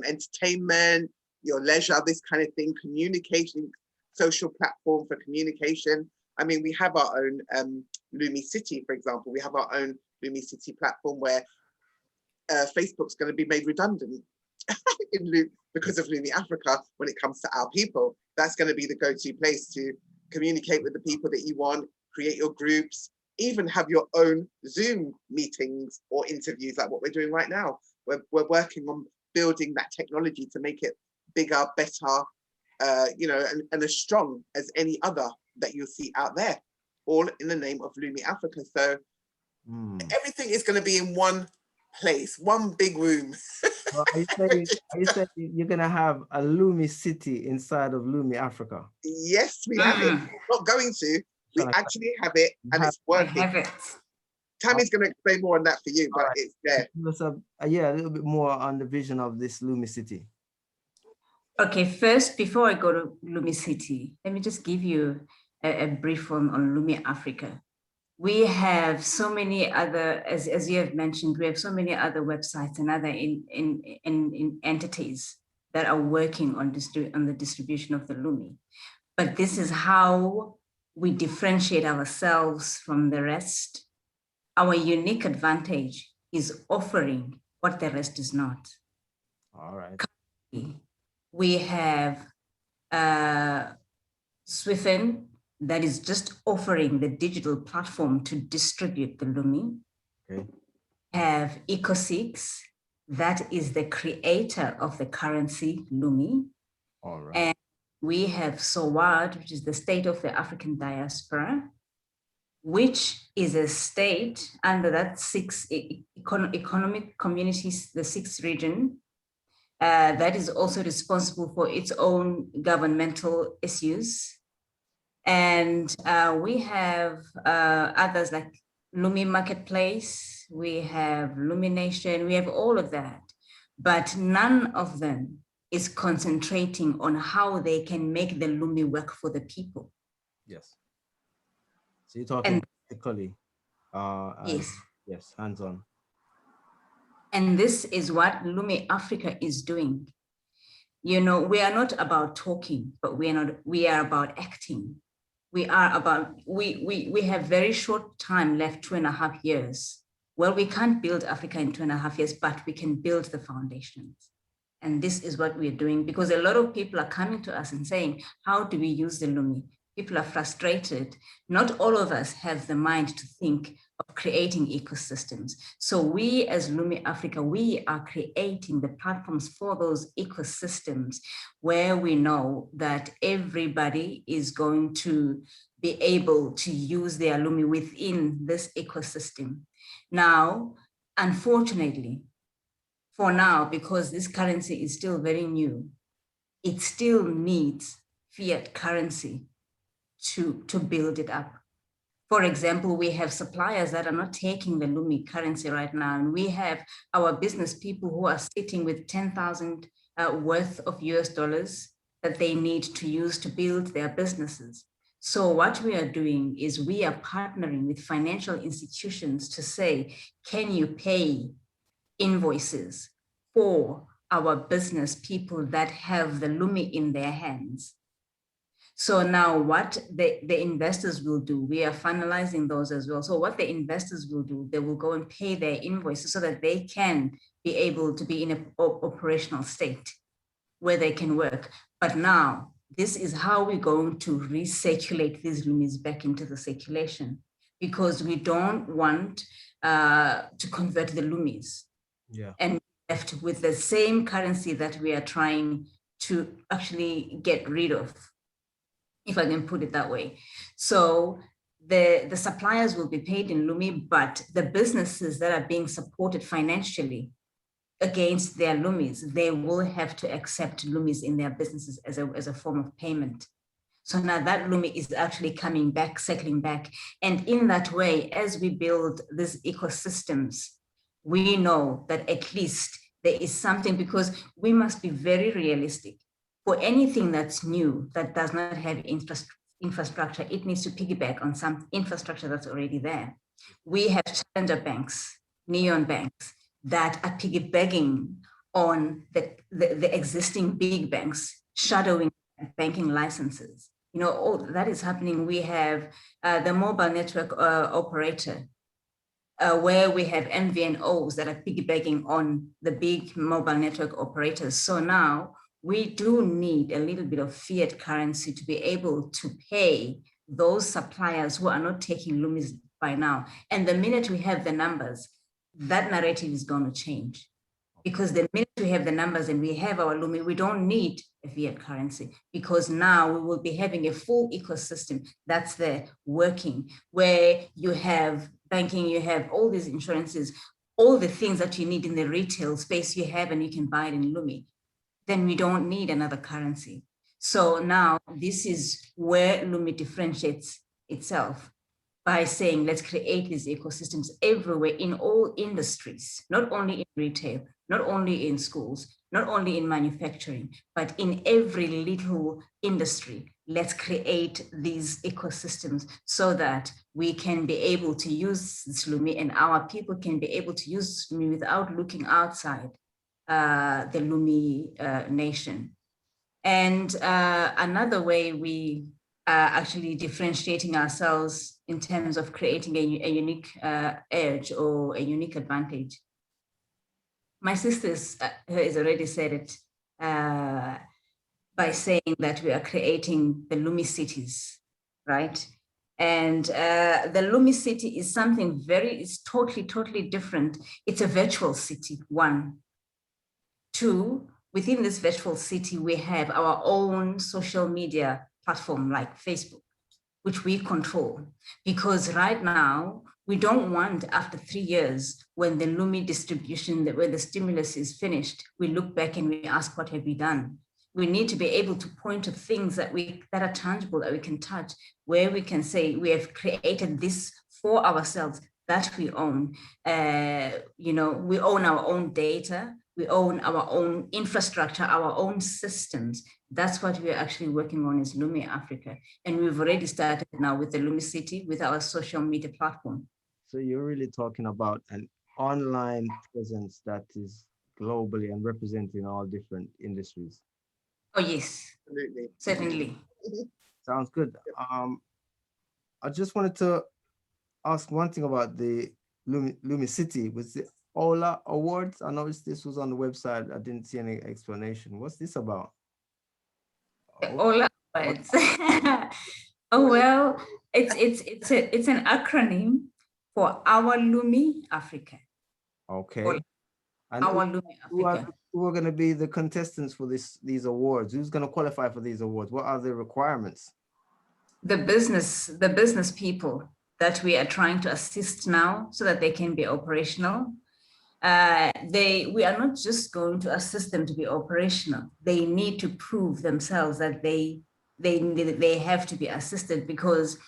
Speaker 2: entertainment, your leisure, this kind of thing, communication, social platform for communication. I mean, we have our own Lumi City, for example. We have our own Lumi City platform where Facebook's going to be made redundant because of Lumi Africa when it comes to our people. That's going to be the go-to place to communicate with the people that you want, create your groups, even have your own Zoom meetings or interviews like what we're doing right now. We're working on building that technology to make it bigger, better, you know, and as strong as any other that you'll see out there, all in the name of Lumi Africa. So everything is going to be in one place, one big room.
Speaker 1: Well, are you saying you're going to have a Lumi City inside of Lumi Africa?
Speaker 2: Yes, we have it. Not going to. We actually have it, and it's working.
Speaker 3: I have it.
Speaker 2: Tammy's going to explain more on that for you, but it's there.
Speaker 1: Yeah, a little bit more on the vision of this Lumi City.
Speaker 3: Okay, first, before I go to Lumi City, let me just give you a brief on Lumi Africa. We have so many other, as you have mentioned, we have so many other websites and other in entities that are working on the distribution of the Lumi. But this is how we differentiate ourselves from the rest. Our unique advantage is offering what the rest is not.
Speaker 1: All right.
Speaker 3: We have Swiften, that is just offering the digital platform to distribute the Lumi.
Speaker 1: Okay.
Speaker 3: Have EcoSix, that is the creator of the currency Lumi.
Speaker 1: All right.
Speaker 3: And we have SOWAD, which is the state of the African diaspora, which is a state under that six economic communities, the sixth region, that is also responsible for its own governmental issues. And we have others like Lumi Marketplace, we have Lumination, we have all of that, but none of them is concentrating on how they can make the Lumi work for the people.
Speaker 1: Yes. So you're talking practically.
Speaker 3: Yes.
Speaker 1: Yes, hands-on.
Speaker 3: And this is what Lumi Africa is doing. You know, we are not about talking, but we are about acting. We have very short time left, 2.5 years. Well, we can't build Africa in 2.5 years, but we can build the foundations. And this is what we're doing, because a lot of people are coming to us and saying, how do we use the Lumi? People are frustrated. Not all of us have the mind to think of creating ecosystems. So we as Lumi Africa, we are creating the platforms for those ecosystems where we know that everybody is going to be able to use their Lumi within this ecosystem. Now, unfortunately, for now, because this currency is still very new, it still needs fiat currency to build it up. For example, we have suppliers that are not taking the Lumi currency right now, and we have our business people who are sitting with 10,000 worth of US dollars that they need to use to build their businesses. So what we are doing is we are partnering with financial institutions to say, can you pay invoices for our business people that have the Lumi in their hands? So now what the investors will do, we are finalizing those as well. So what the investors will do, they will go and pay their invoices so that they can be able to be in an operational state where they can work. But now, this is how we're going to recirculate these Lumis back into the circulation, because we don't want to convert the Lumis.
Speaker 1: Yeah.
Speaker 3: And left with the same currency that we are trying to actually get rid of, if I can put it that way. So the suppliers will be paid in Lumi, but the businesses that are being supported financially against their Lumis, they will have to accept Lumis in their businesses as a form of payment. So now that Lumi is actually coming back, circling back. And in that way, as we build these ecosystems, we know that at least there is something, because we must be very realistic. For anything that's new, that does not have infrastructure, it needs to piggyback on some infrastructure that's already there. We have challenger banks, neon banks, that are piggybacking on the existing big banks, shadowing banking licenses. You know, all that is happening. We have the mobile network operator, where we have MVNOs that are piggybacking on the big mobile network operators. So now we do need a little bit of fiat currency to be able to pay those suppliers who are not taking Lumis by now. And the minute we have the numbers, that narrative is going to change. Because the minute we have the numbers and we have our Lumi, we don't need a fiat currency, because now we will be having a full ecosystem that's there working, where you have banking, you have all these insurances, all the things that you need in the retail space you have, and you can buy it in Lumi. Then we don't need another currency. So now this is where Lumi differentiates itself, by saying, let's create these ecosystems everywhere in all industries, not only in retail, not only in schools, not only in manufacturing, but in every little industry. Let's create these ecosystems so that we can be able to use this Lumi, and our people can be able to use Lumi without looking outside the Lumi nation. And another way we are actually differentiating ourselves in terms of creating a unique edge or a unique advantage. My sister has already said it by saying that we are creating the Lumi cities, right? And the Lumi city is something it's totally different. It's a virtual city, one. Two, within this virtual city, we have our own social media platform like Facebook, which we control. Because right now, we don't want, after 3 years, when the Lumi distribution, when the stimulus is finished, we look back and we ask, what have we done? We need to be able to point to things that are tangible, that we can touch, where we can say, we have created this for ourselves, that we own. You know, we own our own data, we own our own infrastructure, our own systems. That's what we're actually working on is Lumi Africa. And we've already started now with the Lumi City, with our social media platform.
Speaker 1: So you're really talking about an online presence that is globally and representing all different industries.
Speaker 3: Oh, yes.
Speaker 2: Absolutely.
Speaker 3: Certainly.
Speaker 1: Sounds good. I just wanted to ask one thing about the Lumi City. Was the Ola Awards? I noticed this was on the website. I didn't see any explanation. What's this about?
Speaker 3: Ola Awards. Oh, well, it's an acronym for Our Lumi Africa.
Speaker 1: Okay. And
Speaker 3: Our Lumi Africa.
Speaker 1: who are going to be the contestants for these awards? Who's going to qualify for these awards? What are the requirements?
Speaker 3: The business people that we are trying to assist now so that they can be operational. We are not just going to assist them to be operational. They need to prove themselves that they have to be assisted, because,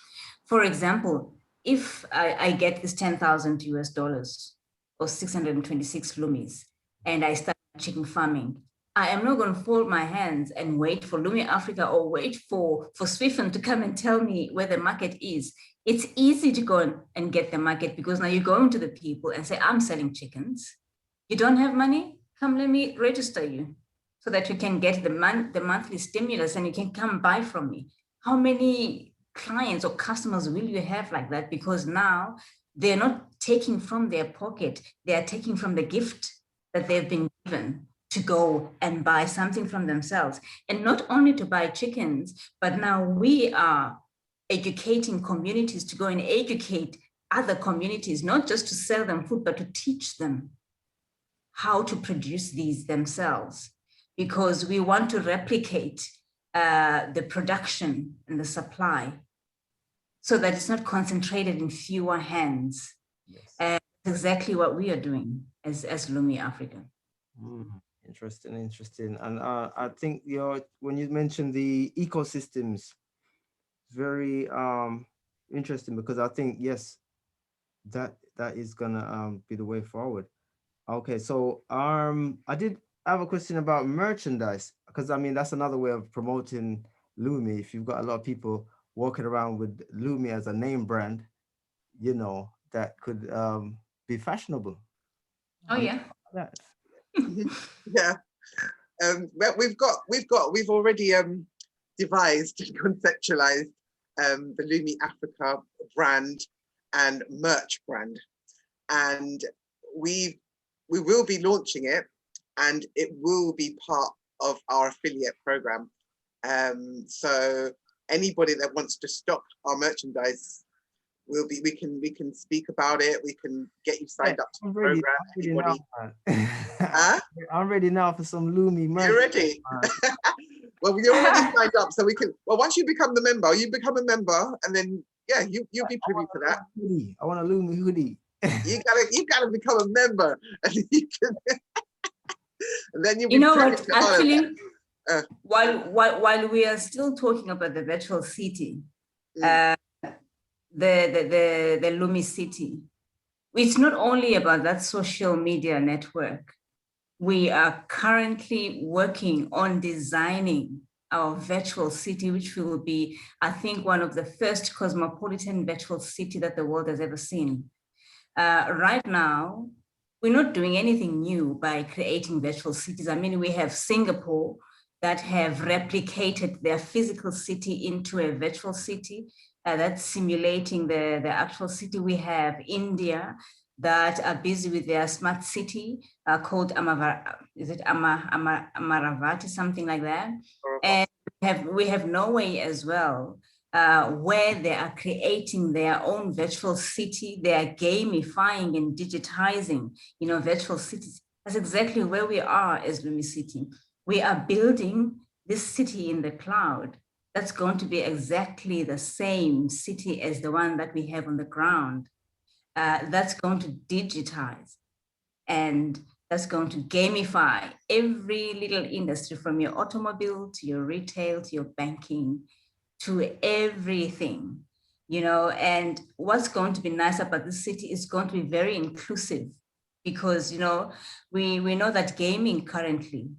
Speaker 3: for example, if I get this $10,000 US or 626 Lumis, and I start chicken farming, I am not going to fold my hands and wait for Lumi Africa or wait for Swiffen to come and tell me where the market is. It's easy to go and get the market, because now you're going to the people and say, I'm selling chickens. You don't have money? Come, let me register you so that you can get the monthly stimulus and you can come buy from me. How many clients or customers will you have like that? Because now they're not taking from their pocket, they are taking from the gift that they've been given to go and buy something from themselves. And not only to buy chickens, but now we are educating communities to go and educate other communities, not just to sell them food, but to teach them how to produce these themselves, because we want to replicate the production and the supply so that it's not concentrated in fewer hands.
Speaker 1: Yes.
Speaker 3: And that's exactly what we are doing as Lumi Africa.
Speaker 1: Interesting, interesting. And I think when you mentioned the ecosystems, very interesting, because I think, yes, that is gonna be the way forward. Okay, so I did have a question about merchandise, because I mean that's another way of promoting Lumi. If you've got a lot of people walking around with Lumi as a name brand, that could be fashionable.
Speaker 3: Oh yeah.
Speaker 1: That.
Speaker 2: Yeah. But we've already devised and conceptualized the Lumi Africa brand and merch brand, and we will be launching it, and it will be part of our affiliate program. So anybody that wants to stock our merchandise, we can speak about it. We can get you signed up to the program. Anybody?
Speaker 1: Huh? I'm ready now for some Lumi merch.
Speaker 2: You're ready? Well, you're already signed up, so we can. Well, once you become a member, and then yeah, you'll be privy to that.
Speaker 1: I want a Lumi hoodie.
Speaker 2: You gotta become a member, and you can. And then you'll be.
Speaker 3: You know what? Actually, while we are still talking about the virtual city, the Lumi city, it's not only about that social media network. We are currently working on designing our virtual city, which will be, I think, one of the first cosmopolitan virtual city that the world has ever seen. Right now, we're not doing anything new by creating virtual cities. I mean, we have Singapore that have replicated their physical city into a virtual city that's simulating the actual city. We have India that are busy with their smart city called Amaravati, something like that. And we have Norway as well, where they are creating their own virtual city. They are gamifying and digitizing, virtual cities. That's exactly where we are as Lumi City. We are building this city in the cloud. That's going to be exactly the same city as the one that we have on the ground. That's going to digitize, and that's going to gamify every little industry, from your automobile to your retail to your banking to everything, and what's going to be nice about this city is going to be very inclusive, because we know that gaming currently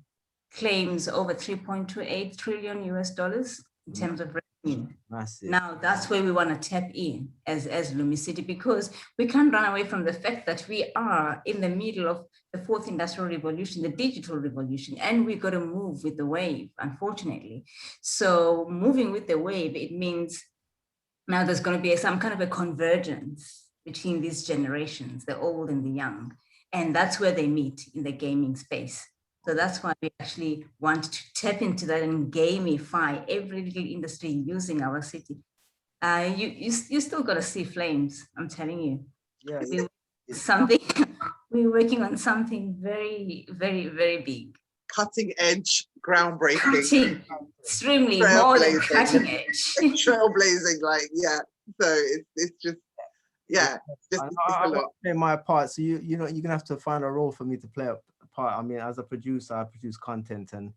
Speaker 3: claims over 3.28 trillion US dollars in terms of revenue. Massive. Now that's where we want to tap in as Lumi City, because we can't run away from the fact that we are in the middle of the fourth industrial revolution, the digital revolution, and we've got to move with the wave, unfortunately. So moving with the wave, it means now there's going to be some kind of a convergence between these generations, the old and the young, and that's where they meet, in the gaming space. So that's why we actually want to tap into that and gamify every little industry using our city. You still got to see flames, I'm telling you. Yeah, we're working on something very, very, very big.
Speaker 2: Cutting edge, groundbreaking.
Speaker 3: Extremely more than cutting edge.
Speaker 2: Trailblazing, yeah. So it's just, yeah. Just,
Speaker 1: I play my part. So you're gonna have to find a role for me to play a part. I mean, as a producer, I produce content and.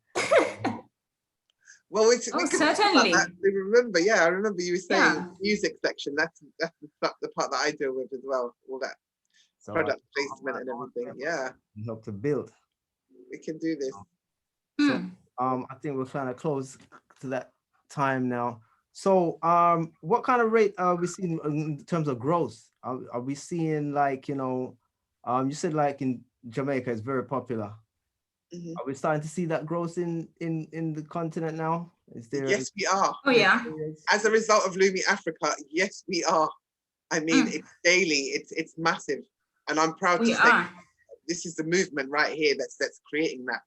Speaker 2: Well,
Speaker 3: certainly.
Speaker 2: Remember, I remember you were saying music section. That's the part that I deal with as well. All that product placement and everything. Yeah.
Speaker 1: Help to build.
Speaker 2: We can do this.
Speaker 1: So I think we're trying to close to that time now. So what kind of rate are we seeing in terms of growth? Are we seeing, like, you said like in Jamaica it's very popular. Mm-hmm. Are we starting to see that growth in the continent now?
Speaker 2: Yes, we are.
Speaker 3: Oh yeah.
Speaker 2: As a result of Lumi Africa, yes, we are. I mean, it's daily. It's massive, and I'm proud to say this is the movement right here that's creating that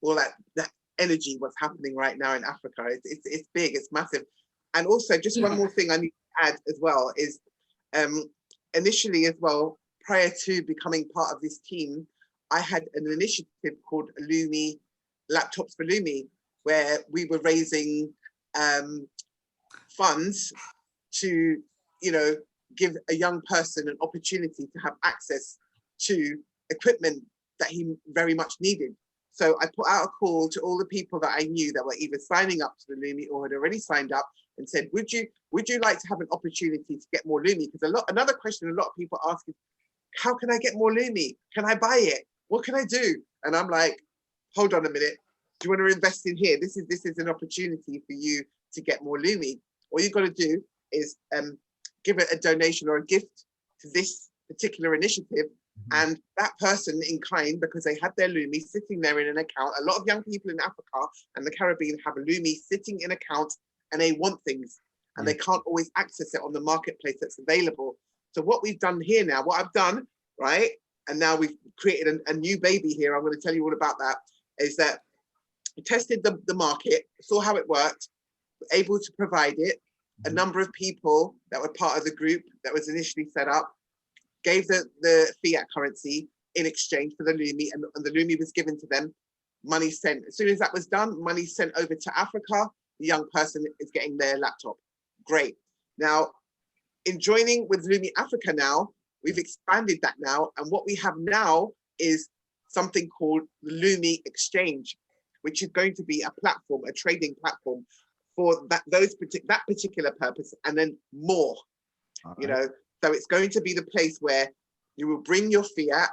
Speaker 2: all that energy. What's happening right now in Africa? It's big. It's massive. And also, just one more thing I need to add as well is, initially as well, prior to becoming part of this team, I had an initiative called Lumi, Laptops for Lumi, where we were raising funds to, you know, give a young person an opportunity to have access to equipment that he very much needed. So I put out a call to all the people that I knew that were either signing up to the Lumi or had already signed up, and said, would you like to have an opportunity to get more Lumi? Because another question a lot of people ask is, how can I get more Lumi? Can I buy it? What can I do? And I'm like, hold on a minute. Do you want to invest in here? This is an opportunity for you to get more Lumi. All you got to do is give it a donation or a gift to this particular initiative. And that person in kind, because they had their Lumi sitting there in an account. A lot of young people in Africa and the Caribbean have a Lumi sitting in account, and they want things and they can't always access it on the marketplace that's available. So what we've done here now, what I've done, right, and now we've created a new baby here, I'm going to tell you all about that, is that we tested the market, saw how it worked, able to provide it. A number of people that were part of the group that was initially set up gave the fiat currency in exchange for the Lumi, and the Lumi was given to them, money sent. As soon as that was done, money sent over to Africa, the young person is getting their laptop. Great. Now, in joining with Lumi Africa now, we've expanded that now, and what we have now is something called the Lumi Exchange, which is going to be a platform, a trading platform for that particular purpose, and then more. You know, so it's going to be the place where you will bring your fiat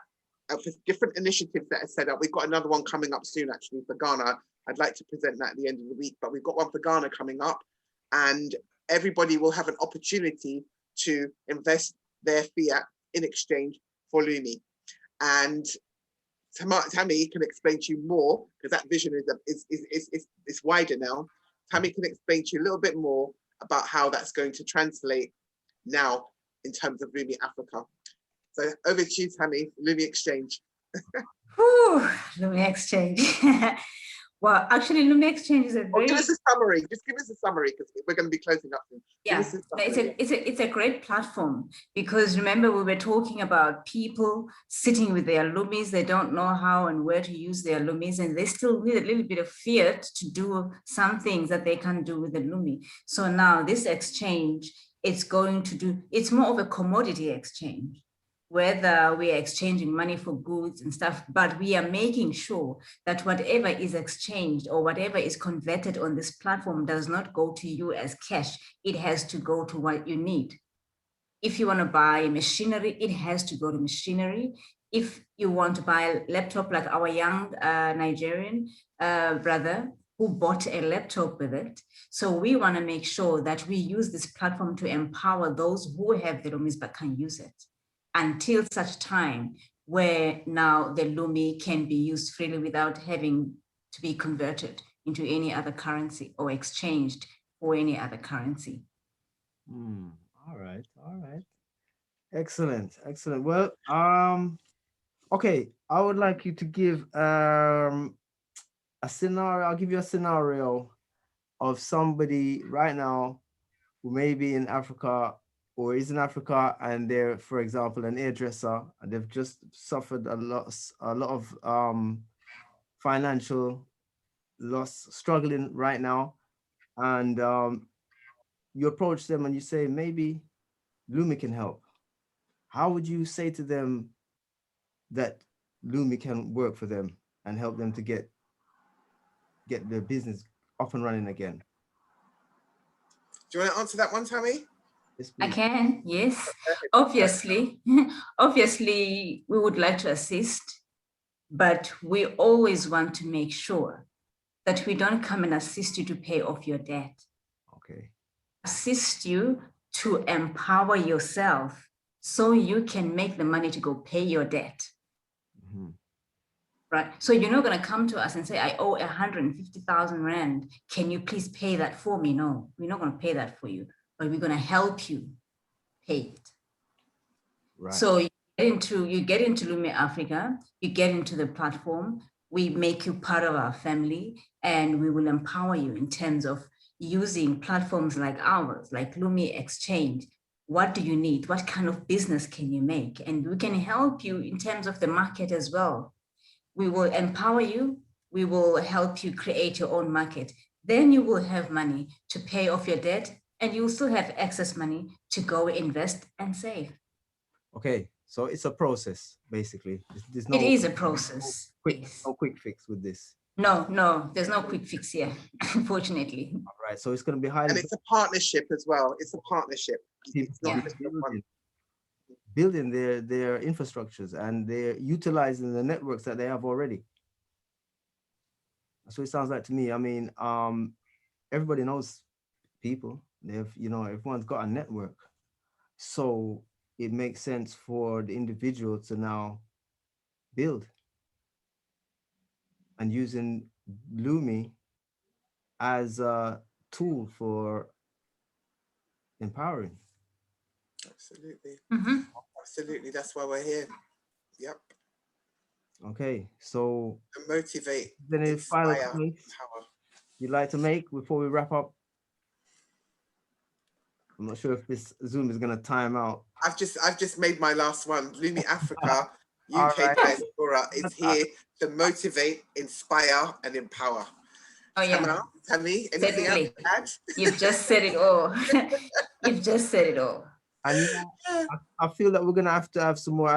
Speaker 2: for different initiatives that are set up. We've got another one coming up soon, actually, for Ghana. I'd like to present that at the end of the week, but we've got one for Ghana coming up, and everybody will have an opportunity to invest their fiat in exchange for Lumi. And Tammy can explain to you more, because that vision is wider now. Tammy can explain to you a little bit more about how that's going to translate now in terms of Lumi Africa. So over to you, Tammy, Lumi Exchange.
Speaker 3: Whew, Lumi Exchange. Well, actually, Lumi Exchange is a very...
Speaker 2: give us a summary. Just give us a summary, because we're going to be closing up soon.
Speaker 3: Yeah, it's a great platform, because remember, we were talking about people sitting with their Lumis. They don't know how and where to use their Lumis, and they still need a little bit of fiat to do some things that they can't do with the Lumi. So now this exchange, it's more of a commodity exchange, whether we are exchanging money for goods and stuff, but we are making sure that whatever is exchanged or whatever is converted on this platform does not go to you as cash. It has to go to what you need. If you want to buy machinery, it has to go to machinery. If you want to buy a laptop, like our young Nigerian brother who bought a laptop with it. So we want to make sure that we use this platform to empower those who have the Lumis but can't use it, until such time where now the Lumi can be used freely without having to be converted into any other currency or exchanged for any other currency.
Speaker 1: All right. Excellent. Well, okay, I would like you to give a scenario. I'll give you a scenario of somebody right now who may be in Africa or is in Africa, and they're, for example, an hairdresser, and they've just suffered a lot of financial loss, struggling right now, and you approach them and you say, maybe Lumi can help. How would you say to them that Lumi can work for them and help them to get their business up and running again?
Speaker 2: Do you want to answer that one, Tammy?
Speaker 3: I can, yes. Obviously, we would like to assist, but we always want to make sure that we don't come and assist you to pay off your debt.
Speaker 1: Okay.
Speaker 3: Assist you to empower yourself so you can make the money to go pay your debt. Right? So you're not going to come to us and say, I owe 150,000 Rand. Can you please pay that for me? No, we're not going to pay that for you, but we're going to help you pay it. Right. So you get into Lumi Africa, you get into the platform, we make you part of our family, and we will empower you in terms of using platforms like ours, like Lumi Exchange, what do you need? What kind of business can you make? And we can help you in terms of the market as well. We will empower you. We will help you create your own market. Then you will have money to pay off your debt, and you will still have excess money to go invest and save.
Speaker 1: Okay, so it's a process, basically. There's
Speaker 3: It is a process.
Speaker 1: no quick fix with this.
Speaker 3: No, there's no quick fix here, unfortunately.
Speaker 1: All right, so it's going to be highly.
Speaker 2: And it's a partnership as well. It's a partnership. It's not just one.
Speaker 1: Building their infrastructures, and they're utilizing the networks that they have already. That's what it sounds like to me. I mean, everybody knows people. They've, everyone's got a network. So it makes sense for the individual to now build. And using Lumi as a tool for empowering.
Speaker 2: Absolutely.
Speaker 3: Mm-hmm.
Speaker 2: Absolutely. That's why we're here. Yep.
Speaker 1: Okay, so
Speaker 2: to motivate,
Speaker 1: any final
Speaker 2: inspire,
Speaker 1: comments
Speaker 2: empower.
Speaker 1: you'd like to make before we wrap up? I'm not sure if this Zoom is going to time out.
Speaker 2: I've just made my last one. Lumi Africa,
Speaker 1: All
Speaker 2: UK
Speaker 1: right.
Speaker 2: diaspora is here to motivate, inspire, and empower.
Speaker 3: Oh yeah,
Speaker 2: Tammy, anything else to add?
Speaker 3: You've just said it all. You've just said it all.
Speaker 1: And I feel that we're gonna have to have some more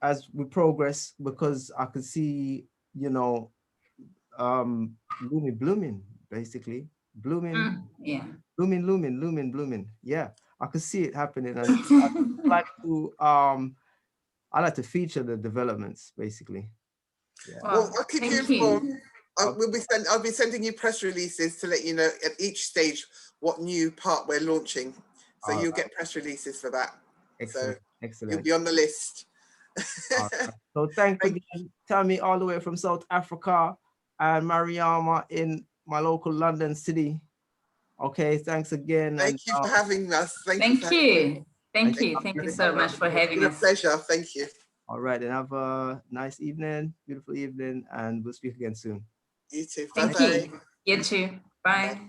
Speaker 1: as we progress, because I can see, Lumi blooming, basically. Blooming.
Speaker 3: Yeah.
Speaker 1: Blooming. Yeah, I can see it happening. And I'd like to feature the developments, basically. Yeah.
Speaker 2: Well, I'll keep you informed. I'll be sending you press releases to let you know at each stage what new part we're launching. So you'll get press releases for that.
Speaker 1: Excellent.
Speaker 2: So
Speaker 1: excellent.
Speaker 2: You'll be on the list.
Speaker 1: Right. So thank you again, Tammy, all the way from South Africa, and Mariama in my local London city. Okay, thanks again.
Speaker 2: Thank you for having us.
Speaker 3: Thank you. Thank you so much for having us.
Speaker 2: It's been a pleasure. Thank you.
Speaker 1: All right, and have a nice evening, beautiful evening, and we'll speak again soon.
Speaker 2: You too.
Speaker 3: Thank
Speaker 2: Bye-bye.
Speaker 3: you. You too. Bye.